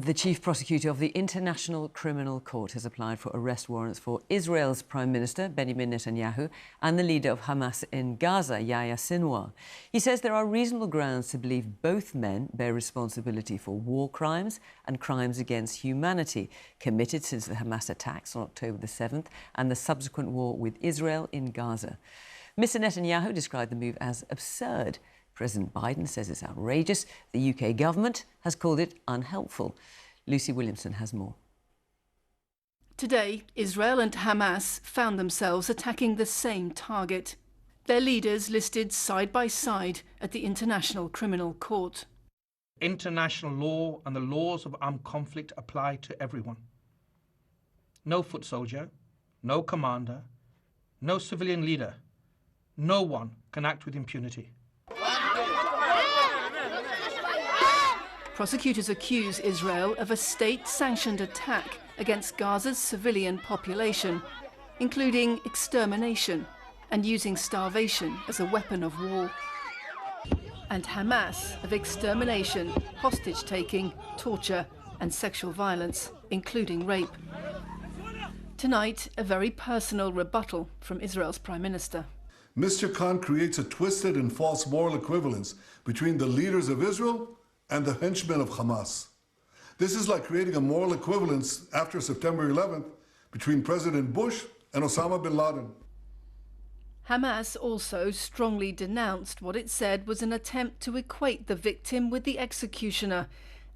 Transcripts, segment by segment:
The chief prosecutor of the International Criminal Court has applied for arrest warrants for Israel's Prime Minister, Benjamin Netanyahu, and the leader of Hamas in Gaza, Yahya Sinwar. He says there are reasonable grounds to believe both men bear responsibility for war crimes and crimes against humanity committed since the Hamas attacks on October the 7th and the subsequent war with Israel in Gaza. Mr. Netanyahu described the move as absurd. President Biden says it's outrageous. The UK government has called it unhelpful. Lucy Williamson has more. Today, Israel and Hamas found themselves attacking the same target. Their leaders listed side by side at the International Criminal Court. International law and the laws of armed conflict apply to everyone. No foot soldier, no commander, no civilian leader. No one can act with impunity. Prosecutors accuse Israel of a state-sanctioned attack against Gaza's civilian population, including extermination and using starvation as a weapon of war. And Hamas of extermination, hostage-taking, torture and sexual violence, including rape. Tonight, a very personal rebuttal from Israel's Prime Minister. Mr. Khan creates a twisted and false moral equivalence between the leaders of Israel and the henchmen of Hamas. This is like creating a moral equivalence after September 11th between President Bush and Osama bin Laden. Hamas also strongly denounced what it said was an attempt to equate the victim with the executioner,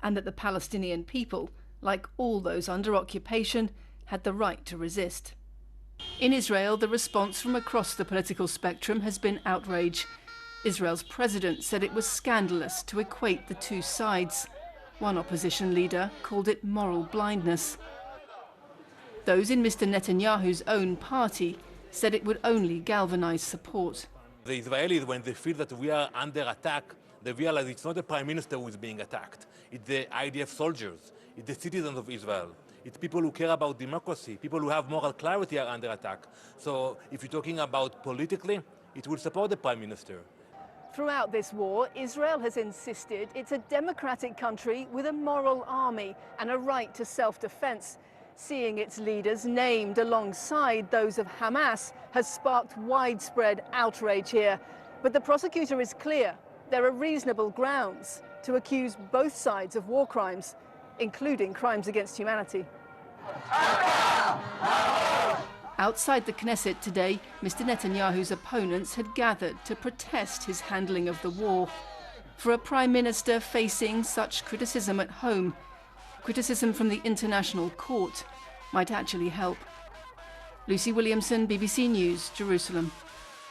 and that the Palestinian people, like all those under occupation, had the right to resist. In Israel, the response from across the political spectrum has been outrage. Israel's president said it was scandalous to equate the two sides. One opposition leader called it moral blindness. Those in Mr. Netanyahu's own party said it would only galvanize support. The Israelis, when they feel that we are under attack, they realize it's not the prime minister who is being attacked. It's the IDF soldiers, it's the citizens of Israel. It's people who care about democracy, people who have moral clarity are under attack. So if you're talking about politically, it will support the prime minister. Throughout this war, Israel has insisted it's a democratic country with a moral army and a right to self-defense. Seeing its leaders named alongside those of Hamas has sparked widespread outrage here. But the prosecutor is clear. There are reasonable grounds to accuse both sides of war crimes, including crimes against humanity. Outside the Knesset today, Mr. Netanyahu's opponents had gathered to protest his handling of the war. For a prime minister facing such criticism at home, criticism from the International Court might actually help. Lucy Williamson, BBC News, Jerusalem.